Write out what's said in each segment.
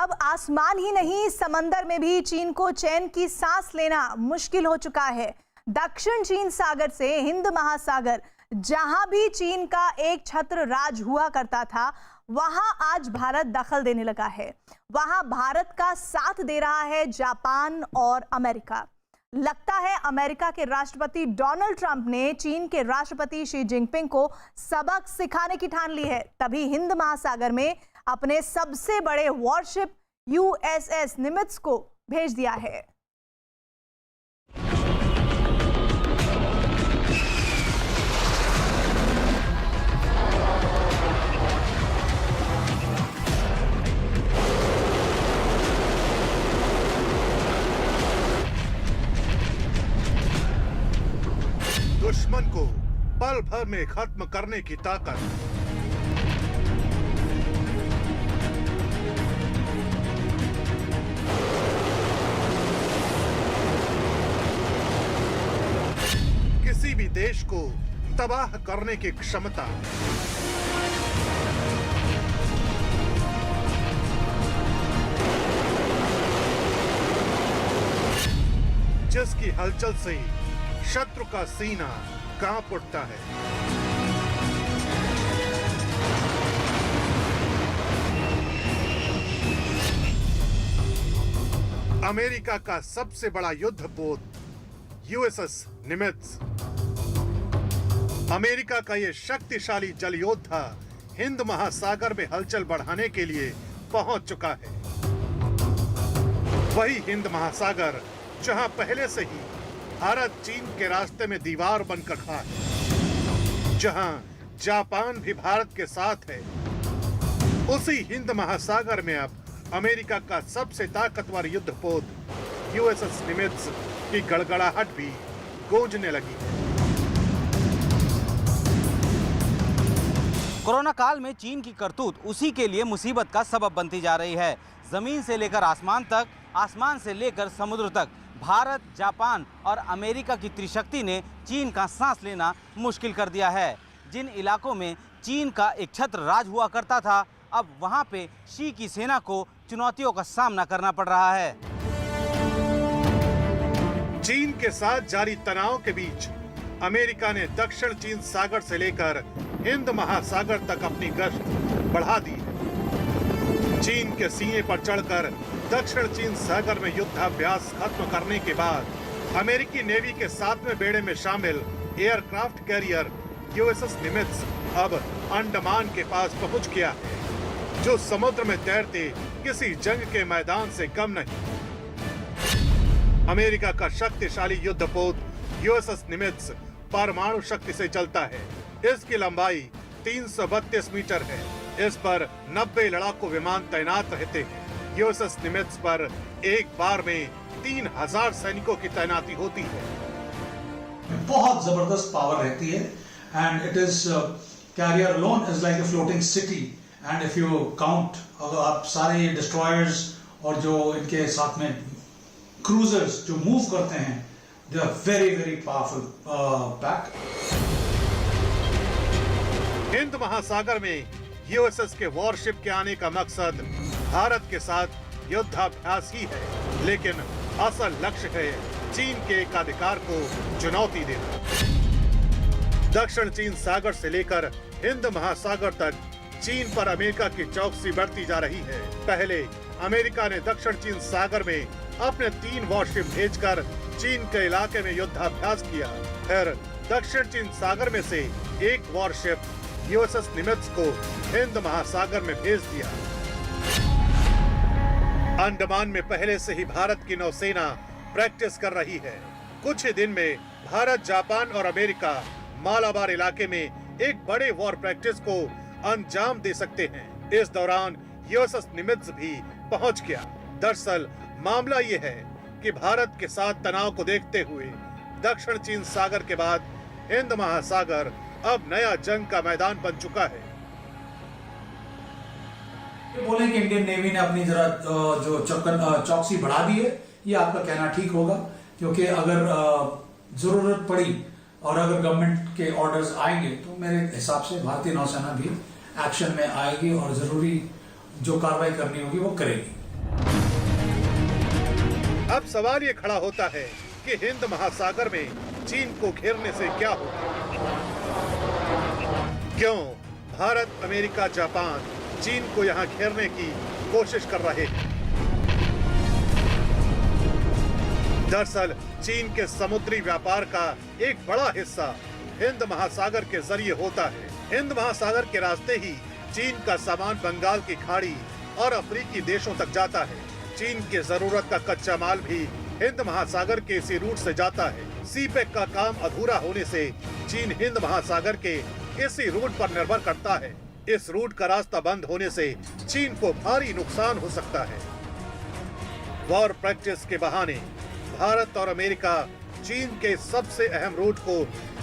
अब आसमान ही नहीं, समंदर में भी चीन को चैन की सांस लेना मुश्किल हो चुका है। दक्षिण चीन सागर से हिंद महासागर, जहां भी चीन का एक छत्र राज हुआ करता था, वहां आज भारत दखल देने लगा है। वहां भारत का साथ दे रहा है जापान और अमेरिका। लगता है अमेरिका के राष्ट्रपति डोनाल्ड ट्रंप ने चीन के राष्ट्रपति शी जिनपिंग को सबक सिखाने की ठान ली है। तभी हिंद महासागर में अपने सबसे बड़े वॉरशिप USS निमित्ज को भेज दिया है। दुश्मन को पल भर में खत्म करने की ताकत किसी भी देश को तबाह करने की क्षमता, जिसकी हलचल से शत्रु का सीना कांप उठता है। अमेरिका का सबसे बड़ा युद्धपोत USS निमित्ज। अमेरिका का यह शक्तिशाली जल योद्धा हिंद महासागर में हलचल बढ़ाने के लिए पहुंच चुका है। वही हिंद महासागर जहां पहले से ही भारत चीन के रास्ते में दीवार बनकर खड़ा है, जहां जापान भी भारत के साथ है, उसी हिंद महासागर में अब अमेरिका का सबसे ताकतवर युद्धपोत USS निमित्ज की गड़गड़ाहट भी गूंजने लगी है। कोरोना काल में चीन की करतूत उसी के लिए मुसीबत का सबब बनती जा रही है। जमीन से लेकर आसमान तक, आसमान से लेकर समुद्र तक, भारत, जापान और अमेरिका की त्रिशक्ति ने चीन का सांस लेना मुश्किल कर दिया है। जिन इलाकों में चीन का एक छत्र राज हुआ करता था, अब वहां पे शी की सेना को चुनौतियों का सामना करना पड़ रहा है। चीन के साथ जारी तनाव के बीच अमेरिका ने दक्षिण चीन सागर से लेकर हिंद महासागर तक अपनी गश्त बढ़ा दी है। चीन के सीने पर चढ़कर दक्षिण चीन सागर में युद्धाभ्यास खत्म करने के बाद अमेरिकी नेवी के 7वें बेड़े में शामिल एयरक्राफ्ट कैरियर USS निमित्ज अब अंडमान के पास पहुंच गया है, जो समुद्र में तैरते किसी जंग के मैदान से कम नहीं। अमेरिका का शक्तिशाली युद्धपोत USS निमित्ज परमाणु शक्ति से चलता है। इसकी लंबाई 332 मीटर है। इस पर 90 लड़ाकू विमान तैनात रहते हैं। USS निमित्ज पर एक बार में 3000 सैनिकों की तैनाती होती है। बहुत जबरदस्त पावर रहती है and it is carrier alone is like a floating city. And if you count, अगर आप सारे डिस्ट्रॉयर्स और जो इनके साथ में क्रूजर्स जो मूव करते हैं, they are very very powerful pack. Hind Mahasagar में USS के वॉरशिप के आने का मकसद भारत के साथ युद्धाभ्यास ही है, लेकिन असल लक्ष्य है चीन के एकाधिकार को चुनौती देना। दक्षिण चीन सागर से लेकर हिंद महासागर तक चीन पर अमेरिका की चौकसी बढ़ती जा रही है। पहले अमेरिका ने दक्षिण चीन सागर में अपने 3 वॉरशिप भेजकर चीन के इलाके में युद्धाभ्यास किया। फिर दक्षिण चीन सागर में से एक वॉरशिप USS निमित्ज को हिंद महासागर में भेज दिया। अंडमान में पहले से ही भारत की नौसेना प्रैक्टिस कर रही है। कुछ ही दिन में भारत, जापान और अमेरिका मालाबार इलाके में एक बड़े वॉर प्रैक्टिस को अंजाम दे सकते हैं। इस दौरान USS निमित्ज भी पहुंच गया। दरअसल मामला ये है कि भारत के साथ तनाव को देखते हुए दक्षिण चीन सागर के बाद हिंद महासागर अब नया जंग का मैदान बन चुका है। बोले कि इंडियन नेवी ने अपनी जरा जो चौकसी बढ़ा दी है, ये आपका कहना ठीक होगा, क्योंकि अगर जरूरत पड़ी और अगर गवर्नमेंट के ऑर्डर्स आएंगे तो मेरे हिसाब से भारतीय नौसेना भी एक्शन में आएगी और जरूरी जो कार्रवाई करनी होगी वो करेगी। अब सवाल ये खड़ा होता है कि हिंद महासागर में चीन को घेरने से क्या होगा? क्यों भारत, अमेरिका, जापान चीन को यहां घेरने की कोशिश कर रहे हैं? दरअसल चीन के समुद्री व्यापार का एक बड़ा हिस्सा हिंद महासागर के जरिए होता है। हिंद महासागर के रास्ते ही चीन का सामान बंगाल की खाड़ी और अफ्रीकी देशों तक जाता है। चीन की जरूरत का कच्चा माल भी हिंद महासागर के इसी रूट से जाता है। सीपेक का काम अधूरा होने से चीन हिंद महासागर के इसी रूट पर निर्भर करता है। इस रूट का रास्ता बंद होने से चीन को भारी नुकसान हो सकता है। वॉर प्रैक्टिस के बहाने भारत और अमेरिका चीन के सबसे अहम रूट को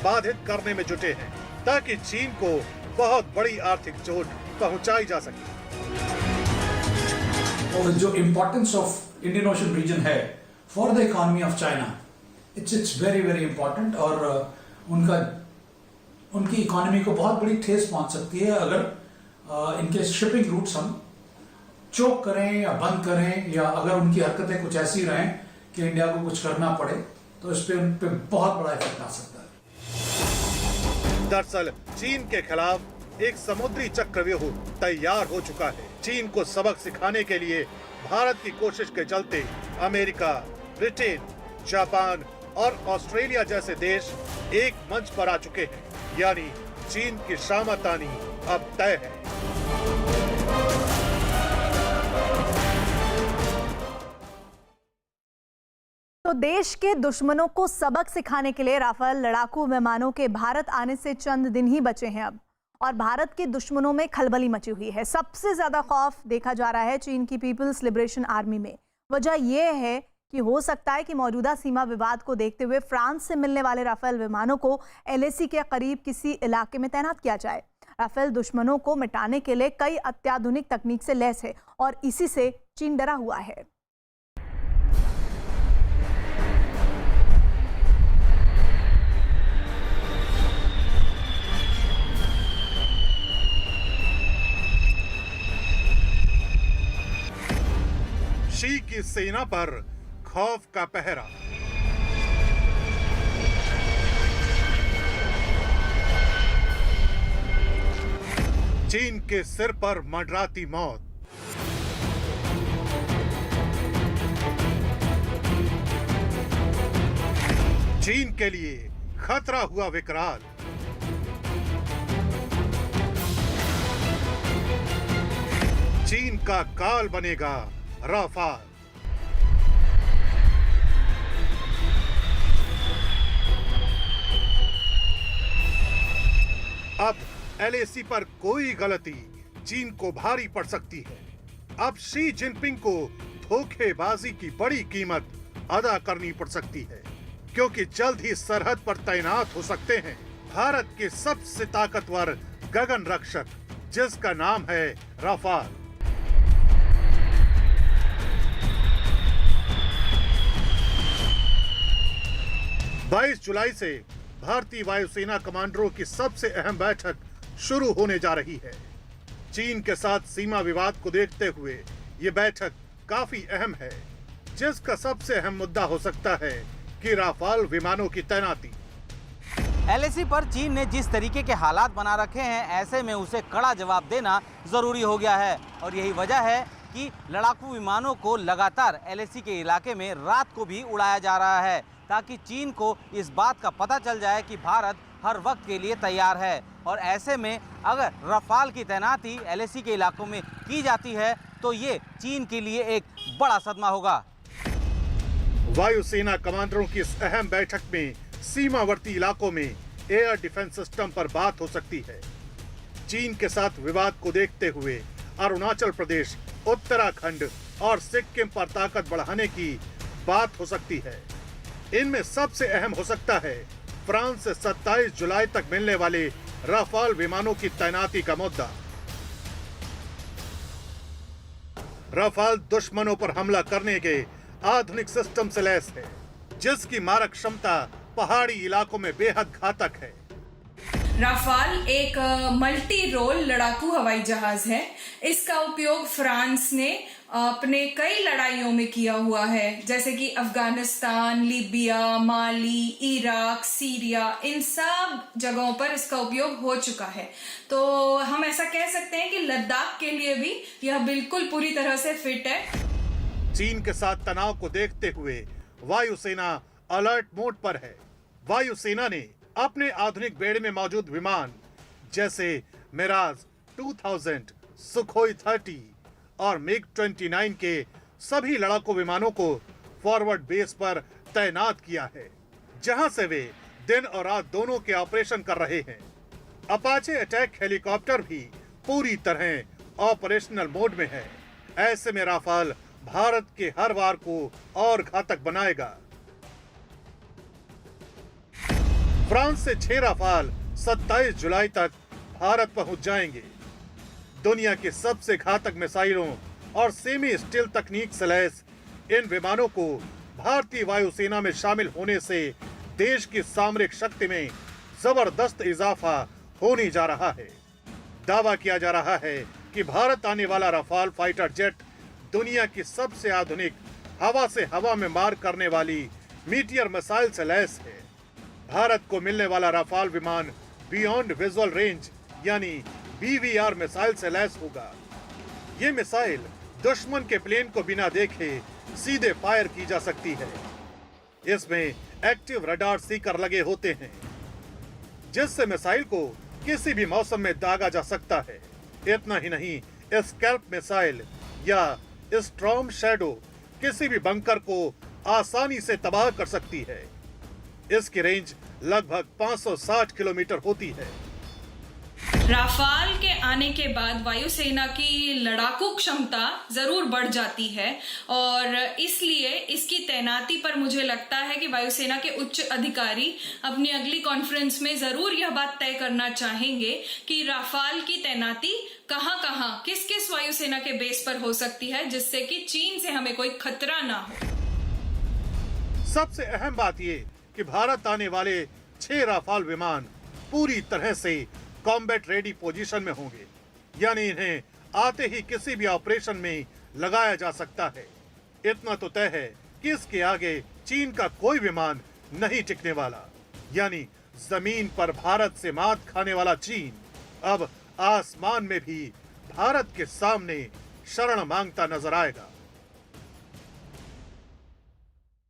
बाधित करने में जुटे हैं ताकि चीन को बहुत बड़ी आर्थिक चोट पहुंचाई जा सके। और जो importance of Indian ocean region है for the economy of China, it's very very important और उनकी इकोनॉमी को बहुत बड़ी ठेस पहुंच सकती है अगर इनके शिपिंग रूट्स हम चोक करें या बंद करें, या अगर उनकी हरकतें कुछ ऐसी रहें कि इंडिया को कुछ करना पड़े तो इस पे उन पे बहुत बड़ा इफेक्ट आ सकता है। दरअसल चीन के खिलाफ एक समुद्री चक्रव्यूह तैयार हो चुका है। चीन को सबक सिखाने के लिए भारत की कोशिश के चलते अमेरिका, ब्रिटेन, जापान और ऑस्ट्रेलिया जैसे देश एक मंच पर आ चुके हैं। यानी चीन की शामतानी अब तय है। तो देश के दुश्मनों को सबक सिखाने के लिए राफेल लड़ाकू विमानों के भारत आने से चंद दिन ही बचे हैं अब, और भारत के दुश्मनों में खलबली मची हुई है। सबसे ज्यादा खौफ देखा जा रहा है चीन की पीपल्स लिबरेशन आर्मी में। वजह यह है कि हो सकता है कि मौजूदा सीमा विवाद को देखते हुए फ्रांस से मिलने वाले राफेल विमानों को LAC के करीब किसी इलाके में तैनात किया जाए। राफेल दुश्मनों को मिटाने के लिए कई अत्याधुनिक तकनीक से लैस है और इसी से चीन डरा हुआ है। शी की सेना पर खौफ का पहरा। चीन के सिर पर मंडराती मौत। चीन के लिए खतरा हुआ विकराल। चीन का काल बनेगा राफेल। अब LAC पर कोई गलती चीन को भारी पड़ सकती है। अब शी जिनपिंग को धोखेबाजी की बड़ी कीमत अदा करनी पड़ सकती है, क्योंकि जल्द ही सरहद पर तैनात हो सकते हैं भारत के सबसे ताकतवर गगन रक्षक, जिसका नाम है राफेल। बाईस जुलाई से भारतीय वायुसेना कमांडरों की सबसे अहम बैठक शुरू होने जा रही है। चीन के साथ सीमा विवाद को देखते हुए ये बैठक काफी अहम है, जिसका सबसे अहम मुद्दा हो सकता है कि राफेल विमानों की तैनाती। LAC पर चीन ने जिस तरीके के हालात बना रखे हैं, ऐसे में उसे कड़ा जवाब देना जरूरी हो गया है। और यही वजह है कि लड़ाकू विमानों को लगातार LAC के इलाके में रात को भी उड़ाया जा रहा है, ताकि चीन को इस बात का पता चल जाए कि भारत हर वक्त के लिए तैयार है। और ऐसे में अगर राफेल की तैनाती LAC के इलाकों में की जाती है तो ये चीन के लिए एक बड़ा सदमा होगा। वायुसेना कमांडरों की इस अहम बैठक में सीमावर्ती इलाकों में एयर डिफेंस सिस्टम पर बात हो सकती है। चीन के साथ विवाद को देखते हुए अरुणाचल प्रदेश, उत्तराखंड और सिक्किम पर ताकत बढ़ाने की बात हो सकती है। इनमें सबसे अहम हो सकता है फ्रांस से 27 जुलाई तक मिलने वाले राफेल विमानों की तैनाती का मुद्दा। राफेल दुश्मनों पर हमला करने के आधुनिक सिस्टम से लैस है, जिसकी मारक क्षमता पहाड़ी इलाकों में बेहद घातक है। राफाल एक मल्टी रोल लड़ाकू हवाई जहाज है। इसका उपयोग फ्रांस ने अपने कई लड़ाइयों में किया हुआ है, जैसे कि अफगानिस्तान, लीबिया, माली, इराक, सीरिया, इन सब जगहों पर इसका उपयोग हो चुका है। तो हम ऐसा कह सकते हैं कि लद्दाख के लिए भी यह बिल्कुल पूरी तरह से फिट है। चीन के साथ तनाव को देखते हुए वायुसेना अलर्ट मोड पर है। वायुसेना ने अपने आधुनिक बेड़े में मौजूद विमान जैसे मिराज 2000, सुखोई 30 और मिग 29 के सभी लड़ाकू विमानों को फॉरवर्ड बेस पर तैनात किया है, जहां से वे दिन और रात दोनों के ऑपरेशन कर रहे हैं। अपाचे अटैक हेलीकॉप्टर भी पूरी तरह ऑपरेशनल मोड में है। ऐसे में राफाल भारत के हर वार को और घातक बनाएगा। फ्रांस से 6 राफाल 27 जुलाई तक भारत पहुंच जाएंगे। दुनिया के सबसे घातक मिसाइलों और सेमी स्टिल तकनीक से लैस इन विमानों को भारतीय वायुसेना में शामिल होने से देश की सामरिक शक्ति में जबरदस्त इजाफा होने जा रहा है। दावा किया जा रहा है कि भारत आने वाला राफाल फाइटर जेट दुनिया की सबसे आधुनिक हवा से हवा में मार करने वाली मीटियर मिसाइल से लैस है। भारत को मिलने वाला राफाल विमान बियॉन्ड विजुअल रेंज यानी BVR मिसाइल से लैस होगा। ये मिसाइल दुश्मन के प्लेन को बिना देखे सीधे फायर की जा सकती है। इसमें एक्टिव रडार सीकर लगे होते हैं, जिससे मिसाइल को किसी भी मौसम में दागा जा सकता है। इतना ही नहीं, स्कैल्प मिसाइल या स्टॉर्म शैडो किसी भी बंकर को आसानी से तबाह कर सकती है। इसकी रेंज लगभग 560 किलोमीटर होती है। राफाल के आने के बाद वायुसेना की लड़ाकू क्षमता जरूर बढ़ जाती है और इसलिए इसकी तैनाती पर मुझे लगता है कि वायुसेना के उच्च अधिकारी अपनी अगली कॉन्फ्रेंस में जरूर यह बात तय करना चाहेंगे कि राफाल की तैनाती कहां-कहां, किस-किस वायुसेना के बेस पर हो सकती है, जिससे कि चीन से हमें कोई खतरा ना हो। सबसे अहम बात ये कि भारत आने वाले 6 राफाल विमान पूरी तरह से कॉम्बैट रेडी पोजीशन में होंगे, यानी इन्हें आते ही किसी भी ऑपरेशन में लगाया जा सकता है। इतना तो तय है कि इसके आगे चीन का कोई विमान नहीं टिकने वाला, यानी जमीन पर भारत से मात खाने वाला चीन अब आसमान में भी भारत के सामने शरण मांगता नजर आएगा।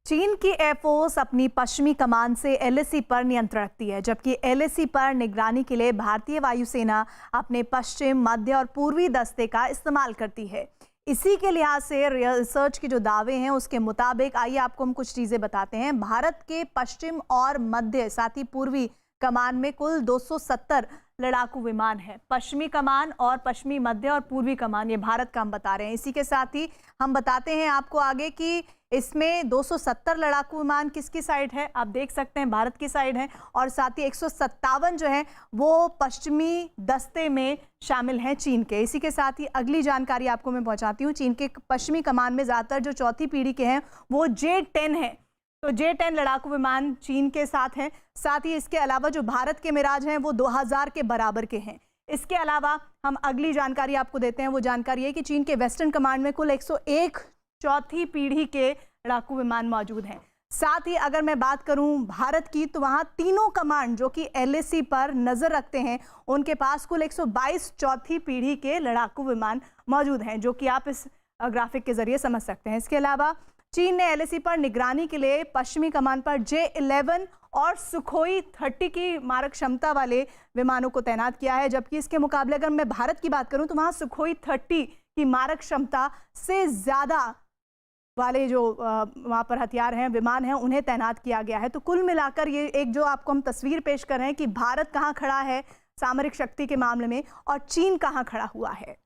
चीन की एयरफोर्स अपनी पश्चिमी कमान से LAC पर नियंत्रण रखती है, जबकि LAC पर निगरानी के लिए भारतीय वायुसेना अपने पश्चिम, मध्य और पूर्वी दस्ते का इस्तेमाल करती है। इसी के लिहाज से रिसर्च के जो दावे हैं उसके मुताबिक, आइए आपको हम कुछ चीज़ें बताते हैं। भारत के पश्चिम और मध्य साथ ही पूर्वी कमान में कुल 270 लड़ाकू विमान है। पश्चिमी कमान और पश्चिमी, मध्य और पूर्वी कमान, ये भारत का हम बता रहे हैं। इसी के साथ ही हम बताते हैं आपको आगे कि इसमें 270 लड़ाकू विमान किसकी साइड है, आप देख सकते हैं भारत की साइड है, और साथ ही 157 जो है वो पश्चिमी दस्ते में शामिल हैं चीन के। इसी के साथ ही अगली जानकारी आपको मैं पहुंचाती हूँ। चीन के पश्चिमी कमान में ज़्यादातर जो चौथी पीढ़ी के हैं वो J-10 है, तो J-10 लड़ाकू विमान चीन के साथ हैं। साथ ही इसके अलावा जो भारत के मिराज हैं वो 2000 के बराबर के हैं। इसके अलावा हम अगली जानकारी आपको देते हैं। वो जानकारी है कि चीन के वेस्टर्न कमांड में कुल 101 चौथी पीढ़ी के लड़ाकू विमान मौजूद हैं। साथ ही अगर मैं बात करूं भारत की, तो वहां तीनों कमांड जो कि LAC पर नजर रखते हैं, उनके पास कुल 122 चौथी पीढ़ी के लड़ाकू विमान मौजूद हैं, जो कि आप इस ग्राफिक के जरिए समझ सकते हैं। इसके अलावा चीन ने LAC पर निगरानी के लिए पश्चिमी कमान पर J-11 और सुखोई 30 की मारक क्षमता वाले विमानों को तैनात किया है, जबकि इसके मुकाबले अगर मैं भारत की बात करूं तो वहां सुखोई 30 की मारक क्षमता से ज़्यादा वाले जो वहाँ पर हथियार हैं, विमान हैं, उन्हें तैनात किया गया है। तो कुल मिलाकर ये एक जो आपको हम तस्वीर पेश कर रहे हैं कि भारत कहाँ खड़ा है सामरिक शक्ति के मामले में और चीन कहाँ खड़ा हुआ है।